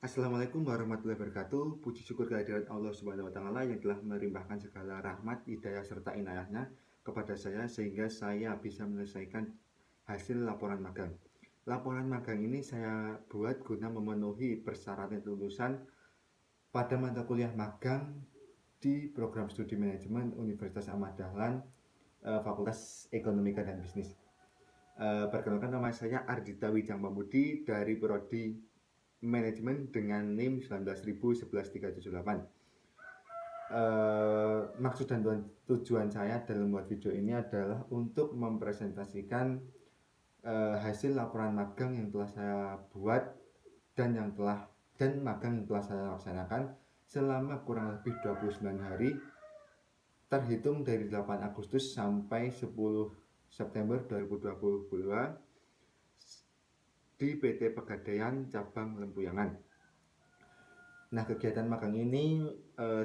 Assalamualaikum warahmatullahi wabarakatuh. Puji syukur kehadirat Allah Subhanahu wa taala yang telah melimpahkan segala rahmat, hidayah serta inayahnya kepada saya sehingga saya bisa menyelesaikan hasil laporan magang. Laporan magang ini saya buat guna memenuhi persyaratan lulusan pada mata kuliah magang di program studi manajemen Universitas Ahmad Dahlan, Fakultas Ekonomika dan Bisnis. Perkenalkan, nama saya Ardita Wijang Pambudi dari Prodi Manajemen dengan NIM 19.11378. Maksud dan tujuan saya dalam membuat video ini adalah untuk mempresentasikan hasil laporan magang yang telah saya buat dan magang yang telah saya laksanakan selama kurang lebih 29 hari terhitung dari 8 Agustus sampai 10 September 2022 di PT Pegadaian Cabang Lempuyangan. Nah, kegiatan magang ini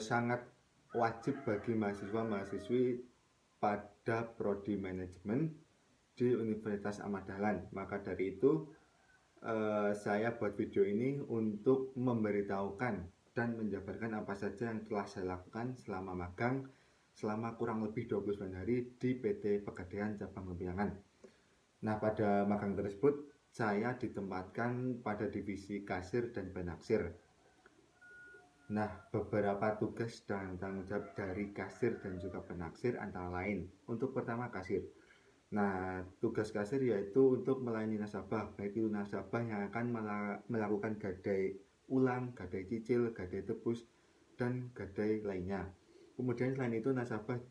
sangat wajib bagi mahasiswa-mahasiswi pada prodi manajemen di Universitas Ahmad Dahlan. Maka dari itu saya buat video ini untuk memberitahukan dan menjabarkan apa saja yang telah saya lakukan selama magang selama kurang lebih 29 hari di PT Pegadaian Cabang Lempuyangan. Nah, pada magang tersebut saya ditempatkan pada divisi kasir dan penaksir. Nah, beberapa tugas dan tanggung jawab dari kasir dan juga penaksir antara lain. Untuk pertama, kasir. Nah, tugas kasir yaitu untuk melayani nasabah, baik itu nasabah yang akan melakukan gadai ulang, gadai cicil, gadai tebus, dan gadai lainnya. Kemudian selain itu nasabah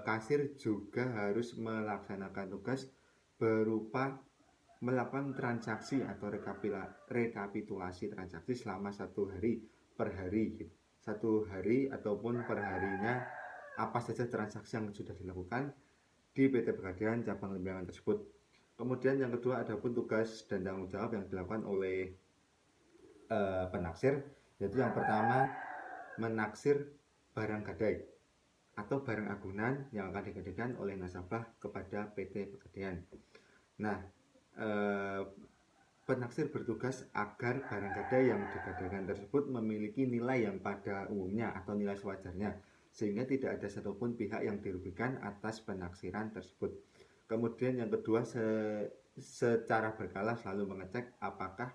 kasir juga harus melaksanakan tugas berupa melakukan transaksi atau rekapitulasi transaksi selama 1 hari per hari gitu. 1 hari ataupun per harinya apa saja transaksi yang sudah dilakukan di PT Pegadaian Cabang Lempuyangan tersebut. Kemudian yang kedua ada pun tugas dan tanggung jawab yang dilakukan oleh penaksir, yaitu yang pertama menaksir barang gadai atau barang agunan yang akan digadaikan oleh nasabah kepada PT Pegadaian. Nah, penaksir bertugas agar barang gadai yang digadaikan tersebut memiliki nilai yang pada umumnya atau nilai sewajarnya, sehingga tidak ada satupun pihak yang dirugikan atas penaksiran tersebut. Kemudian yang kedua, secara berkala selalu mengecek apakah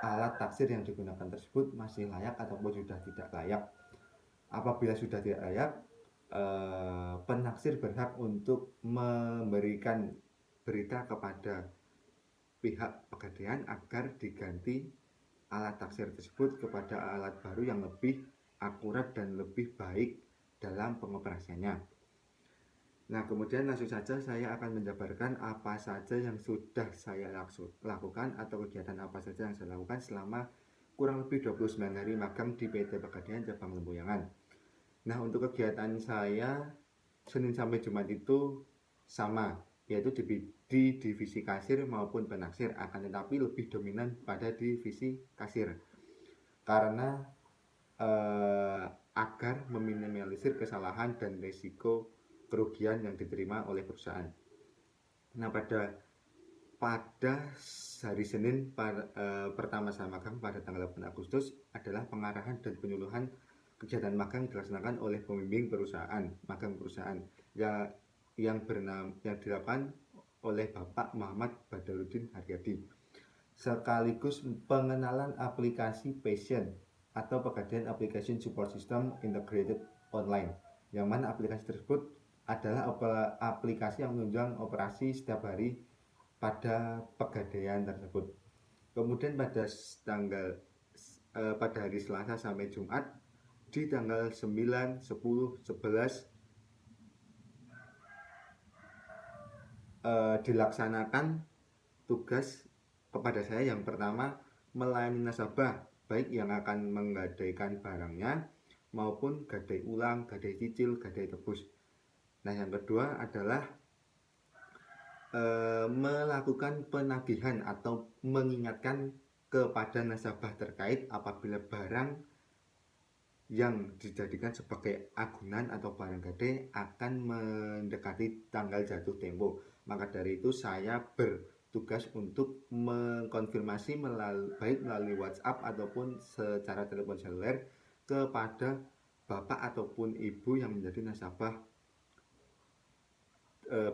alat taksir yang digunakan tersebut masih layak ataupun sudah tidak layak. Apabila sudah tidak layak, penaksir berhak untuk memberikan berita kepada pihak Pegadaian agar diganti alat taksir tersebut kepada alat baru yang lebih akurat dan lebih baik dalam pengoperasiannya. Nah, kemudian langsung saja saya akan menjabarkan apa saja yang sudah saya lakukan atau kegiatan apa saja yang saya lakukan selama kurang lebih 29 hari magang di PT Pegadaian Cabang Lempuyangan. Nah, untuk kegiatan saya Senin sampai Jumat itu sama, yaitu di divisi kasir maupun penaksir, akan tetapi lebih dominan pada divisi kasir karena agar meminimalisir kesalahan dan risiko kerugian yang diterima oleh perusahaan. Nah, pada hari Senin pertama saya magang pada tanggal 8 Agustus adalah pengarahan dan penyuluhan kegiatan magang dilaksanakan oleh pembimbing perusahaan, magang perusahaan yang dilakukan oleh Bapak Muhammad Badaruddin Haryadi, sekaligus pengenalan aplikasi Passion atau Pegadaian Application Support System Integrated Online, yang mana aplikasi tersebut adalah aplikasi yang menunjang operasi setiap hari pada Pegadaian tersebut. Kemudian pada hari Selasa sampai Jumat di tanggal 9, 10, 11 dilaksanakan tugas kepada saya. Yang pertama, melayani nasabah baik yang akan menggadaikan barangnya maupun gadai ulang, gadai cicil, gadai tebus. Nah, yang kedua adalah melakukan penagihan atau mengingatkan kepada nasabah terkait apabila barang yang dijadikan sebagai agunan atau barang gadai akan mendekati tanggal jatuh tempo. Maka dari itu saya tugas untuk mengkonfirmasi baik melalui WhatsApp ataupun secara telepon seluler kepada bapak ataupun ibu yang menjadi nasabah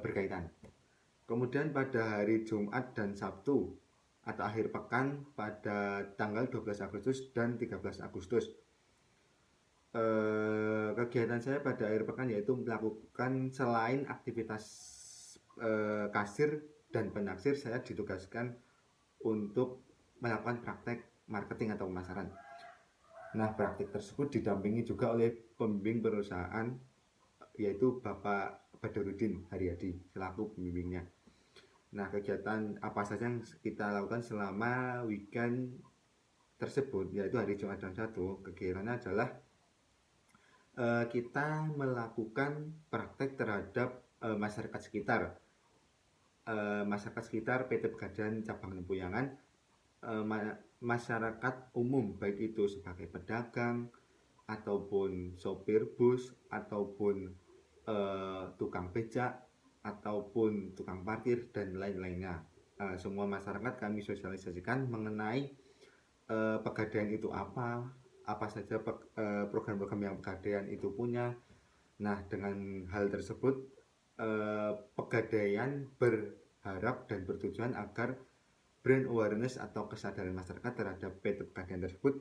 berkaitan. Kemudian pada hari Jumat dan Sabtu atau akhir pekan pada tanggal 12 Agustus dan 13 Agustus, kegiatan saya pada akhir pekan yaitu melakukan selain aktivitas kasir dan penaksir, saya ditugaskan untuk melakukan praktek marketing atau pemasaran. Nah, praktik tersebut didampingi juga oleh pembimbing perusahaan, yaitu Bapak Badurudin Haryadi selaku pembimbingnya. Nah, kegiatan apa saja yang kita lakukan selama weekend tersebut, yaitu hari Jumat dan Sabtu, kegiatannya adalah kita melakukan praktek terhadap masyarakat sekitar. Masyarakat sekitar PT Pegadaian Cabang Lempuyangan, masyarakat umum, baik itu sebagai pedagang ataupun sopir bus ataupun tukang becak ataupun tukang parkir dan lain-lainnya. Semua masyarakat kami sosialisasikan mengenai Pegadaian itu apa saja program-program yang Pegadaian itu punya. Nah, dengan hal tersebut Pegadaian berharap dan bertujuan agar brand awareness atau kesadaran masyarakat terhadap PT Pegadaian tersebut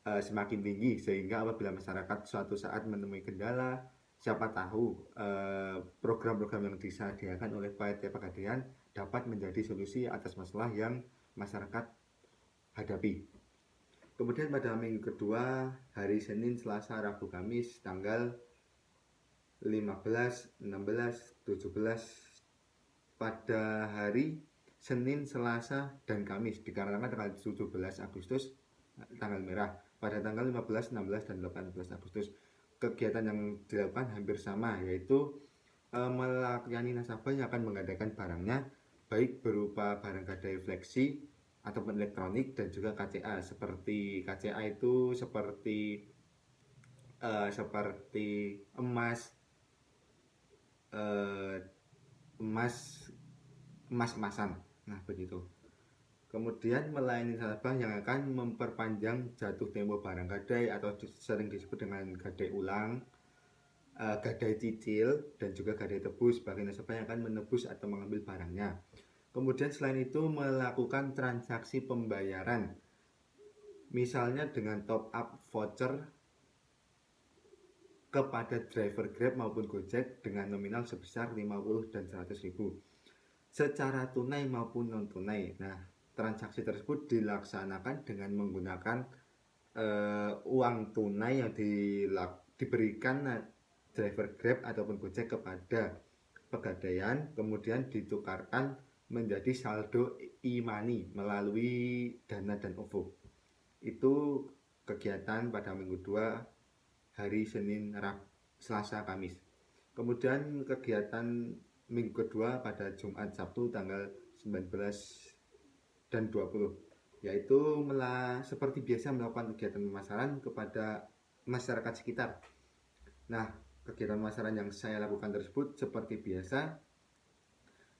semakin tinggi, sehingga apabila masyarakat suatu saat menemui kendala, siapa tahu program-program yang disediakan oleh PT Pegadaian dapat menjadi solusi atas masalah yang masyarakat hadapi. Kemudian pada minggu kedua, hari Senin, Selasa, Rabu, Kamis, tanggal 15, 16, 17, pada hari Senin, Selasa, dan Kamis, dikarenakan tanggal 17 Agustus tanggal merah. Pada tanggal 15, 16, dan 18 Agustus, kegiatan yang dilakukan hampir sama, yaitu melayani nasabah yang akan menggadaikan barangnya, baik berupa barang gadai fleksi ataupun elektronik dan juga KCA. Seperti KCA itu seperti emas, emas-emasan. Nah, begitu. Kemudian melayani nasabah yang akan memperpanjang jatuh tempo barang gadai atau sering disebut dengan gadai ulang, gadai cicil, dan juga gadai tebus bagi nasabah yang akan menebus atau mengambil barangnya. Kemudian selain itu melakukan transaksi pembayaran, misalnya dengan top up voucher kepada driver Grab maupun Gojek dengan nominal sebesar 50 dan 100 ribu secara tunai maupun non tunai. Nah, transaksi tersebut dilaksanakan dengan menggunakan uang tunai yang diberikan driver Grab ataupun Gojek kepada Pegadaian, kemudian ditukarkan menjadi saldo e-money melalui Dana dan OVO. Itu kegiatan pada minggu 2, hari Senin, Selasa, Kamis. Kemudian kegiatan minggu kedua pada Jumat Sabtu tanggal 19 dan 20, yaitu seperti biasa melakukan kegiatan pemasaran kepada masyarakat sekitar. Nah, kegiatan pemasaran yang saya lakukan tersebut seperti biasa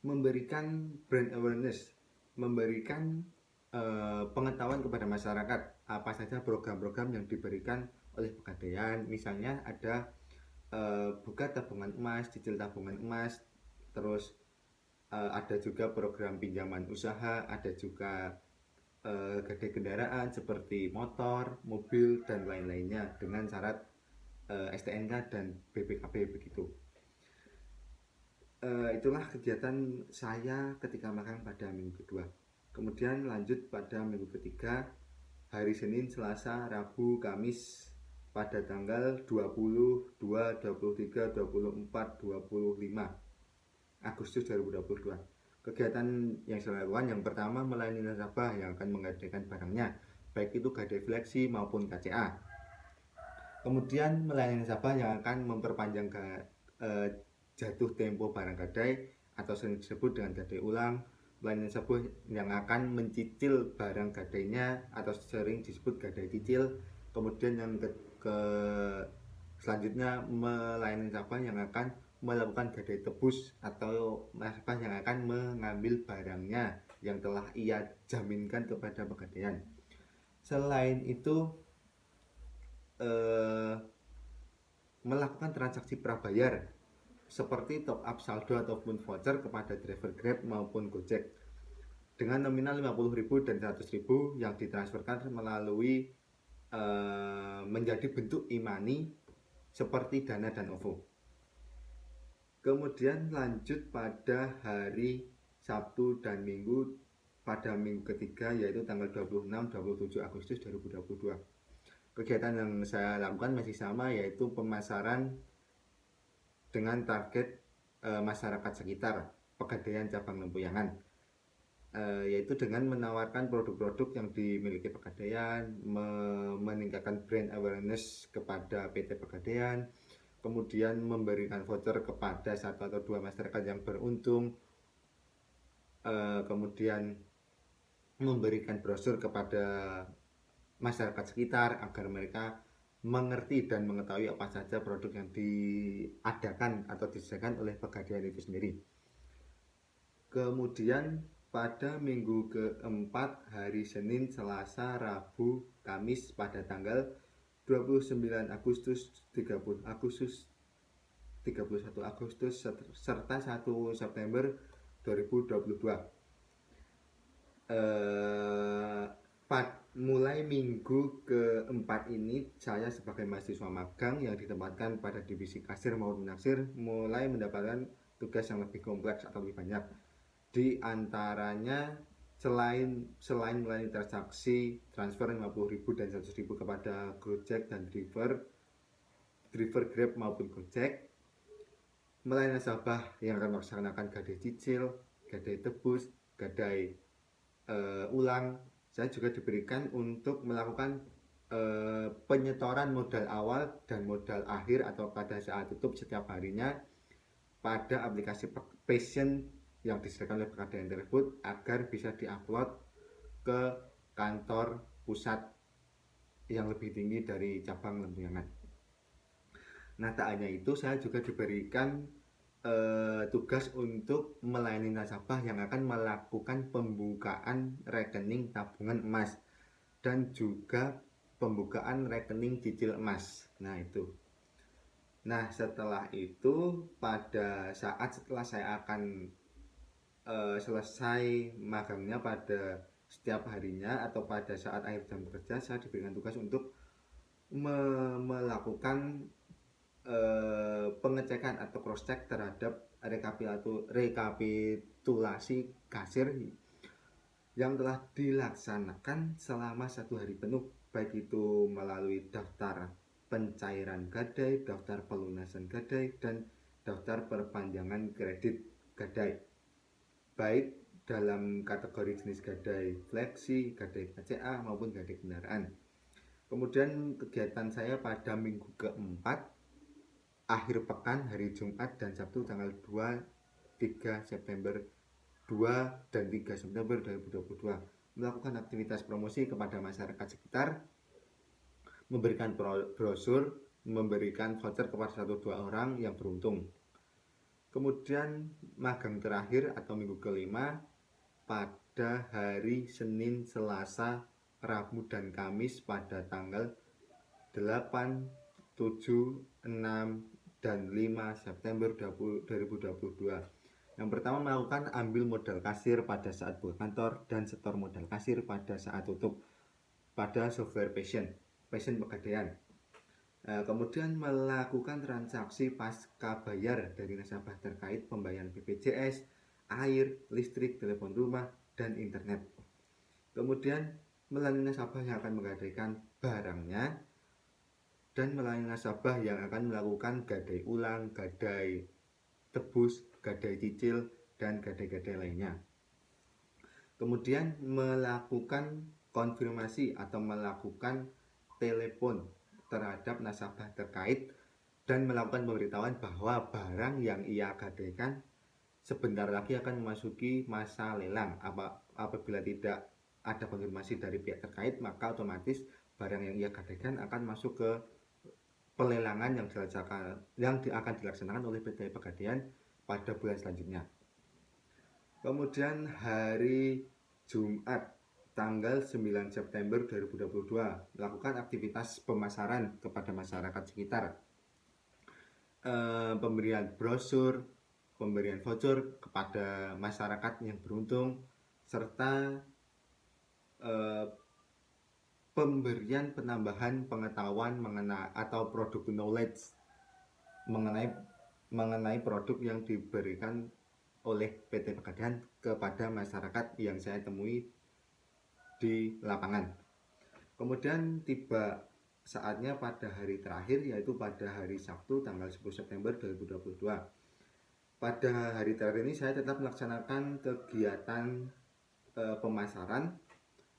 memberikan brand awareness, memberikan pengetahuan kepada masyarakat apa saja program-program yang diberikan oleh Pegadaian. Misalnya ada buka tabungan emas, cicil tabungan emas, terus ada juga program pinjaman usaha, ada juga gadai kendaraan seperti motor, mobil, dan lain-lainnya dengan syarat STNK dan BPKB begitu. Itulah kegiatan saya ketika makan pada minggu kedua. Kemudian lanjut pada minggu ketiga, hari Senin, Selasa, Rabu, Kamis pada tanggal 22, 23, 24, 25 Agustus 2022. Kegiatan yang saya lakukan yang pertama melayani nasabah yang akan menggadaikan barangnya, baik itu gadai fleksi maupun KCA. Kemudian melayani nasabah yang akan memperpanjang jatuh tempo barang gadai atau sering disebut dengan gadai ulang, melayani nasabah yang akan mencicil barang gadainya atau sering disebut gadai cicil. Kemudian yang selanjutnya melayani nasabah yang akan melakukan gadai tebus atau nasabah yang akan mengambil barangnya yang telah ia jaminkan kepada Pegadaian. Selain itu melakukan transaksi prabayar seperti top up saldo ataupun voucher kepada driver Grab maupun Gojek dengan nominal 50.000 dan 100.000 yang ditransferkan melalui menjadi bentuk e-money seperti Dana dan OVO. Kemudian lanjut pada hari Sabtu dan Minggu pada minggu ketiga, yaitu tanggal 26-27 Agustus 2022. Kegiatan yang saya lakukan masih sama, yaitu pemasaran dengan target masyarakat sekitar Pegadaian cabang Lempuyangan, yaitu dengan menawarkan produk-produk yang dimiliki Pegadaian, meningkatkan brand awareness kepada PT Pegadaian, kemudian memberikan voucher kepada satu atau dua masyarakat yang beruntung, kemudian memberikan brosur kepada masyarakat sekitar agar mereka mengerti dan mengetahui apa saja produk yang diadakan atau disediakan oleh Pegadaian itu sendiri. Kemudian pada minggu keempat, hari Senin, Selasa, Rabu, Kamis pada tanggal 29 Agustus, 30 Agustus, 31 Agustus serta 1 September 2022. Mulai minggu keempat ini saya sebagai mahasiswa magang yang ditempatkan pada divisi kasir maupun naksir mulai mendapatkan tugas yang lebih kompleks atau lebih banyak. Di antaranya selain melalui transaksi transfer 50.000 dan 100.000 kepada Gojek dan driver Grab maupun Gojek, melayani nasabah yang akan melaksanakan gadai cicil, gadai tebus, gadai ulang. Saya juga diberikan untuk melakukan penyetoran modal awal dan modal akhir atau pada saat tutup setiap harinya pada aplikasi Passion yang disediakan oleh Pegadaian tersebut agar bisa diupload ke kantor pusat yang lebih tinggi dari cabang Lempuyangan. Nah, tak hanya itu, saya juga diberikan tugas untuk melayani nasabah yang akan melakukan pembukaan rekening tabungan emas dan juga pembukaan rekening cicil emas. Nah, itu. Nah, setelah itu pada saat setelah saya akan selesai magangnya pada setiap harinya atau pada saat akhir jam kerja, saya diberikan tugas untuk melakukan pengecekan atau cross check terhadap rekapitulasi kasir yang telah dilaksanakan selama 1 hari penuh, baik itu melalui daftar pencairan gadai, daftar pelunasan gadai, dan daftar perpanjangan kredit gadai, baik dalam kategori jenis gadai fleksi, gadai KCA maupun gadai kendaraan. Kemudian kegiatan saya pada minggu keempat, akhir pekan, hari Jumat dan Sabtu tanggal 2, 3 September 2 dan 3 September 2022, melakukan aktivitas promosi kepada masyarakat sekitar, memberikan brosur, memberikan voucher kepada 1-2 orang yang beruntung. Kemudian magang terakhir atau minggu kelima pada hari Senin, Selasa, Rabu dan Kamis pada tanggal 8, 7, 6 dan 5 September 2022. Yang pertama, melakukan ambil modal kasir pada saat buka kantor dan setor modal kasir pada saat tutup pada software Passion Pegadaian. Kemudian melakukan transaksi pasca bayar dari nasabah terkait pembayaran BPJS, air, listrik, telepon rumah, dan internet. Kemudian melayani nasabah yang akan menggadaikan barangnya dan melayani nasabah yang akan melakukan gadai ulang, gadai tebus, gadai cicil, dan gadai-gadai lainnya. Kemudian melakukan konfirmasi atau melakukan telepon terhadap nasabah terkait dan melakukan pemberitahuan bahwa barang yang ia gadaikan sebentar lagi akan memasuki masa lelang. Apabila tidak ada konfirmasi dari pihak terkait, maka otomatis barang yang ia gadaikan akan masuk ke pelelangan yang akan dilaksanakan oleh PT Pegadaian pada bulan selanjutnya. Kemudian hari Jumat tanggal 9 September 2022 melakukan aktivitas pemasaran kepada masyarakat sekitar, pemberian brosur, pemberian voucher kepada masyarakat yang beruntung, serta pemberian penambahan pengetahuan mengenai atau produk knowledge mengenai produk yang diberikan oleh PT Pegadaian kepada masyarakat yang saya temui di lapangan. Kemudian tiba saatnya pada hari terakhir, yaitu pada hari Sabtu tanggal 10 September 2022. Pada hari terakhir ini saya tetap melaksanakan kegiatan pemasaran,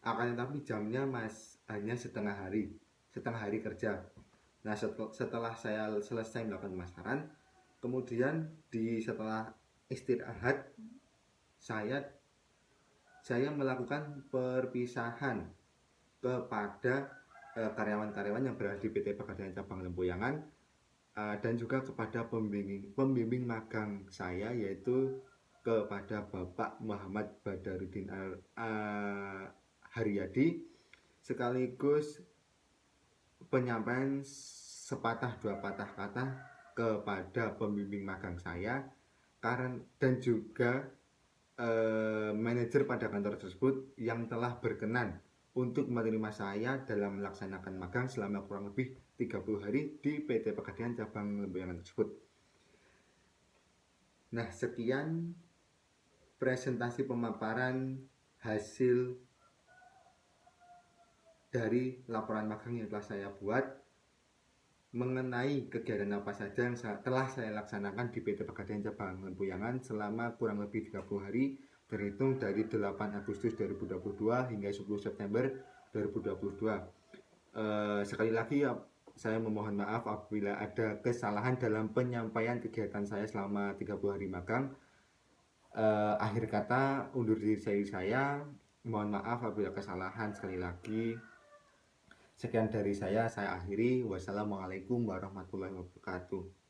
akan tetapi jamnya hanya setengah hari kerja. Nah, setelah saya selesai melakukan pemasaran, kemudian setelah istirahat, saya melakukan perpisahan kepada karyawan-karyawan yang berada di PT Pegadaian Cabang Lempuyangan, dan juga kepada pembimbing magang saya, yaitu kepada Bapak Muhammad Badarudin Haryadi, sekaligus penyampaian sepatah dua patah kata kepada pembimbing magang saya dan juga manajer pada kantor tersebut yang telah berkenan untuk menerima saya dalam melaksanakan magang selama kurang lebih 30 hari di PT Pegadaian Cabang Lempuyangan tersebut. Nah, sekian presentasi pemaparan hasil dari laporan magang yang telah saya buat mengenai kegiatan apa saja yang telah saya laksanakan di PT Pegadaian Cabang Lempuyangan selama kurang lebih 30 hari terhitung dari 8 Agustus 2022 hingga 10 September 2022. Sekali lagi saya memohon maaf apabila ada kesalahan dalam penyampaian kegiatan saya selama 30 hari magang. Akhir kata, undur diri saya. Mohon maaf apabila kesalahan. Sekali lagi, sekian dari saya akhiri. Wassalamualaikum warahmatullahi wabarakatuh.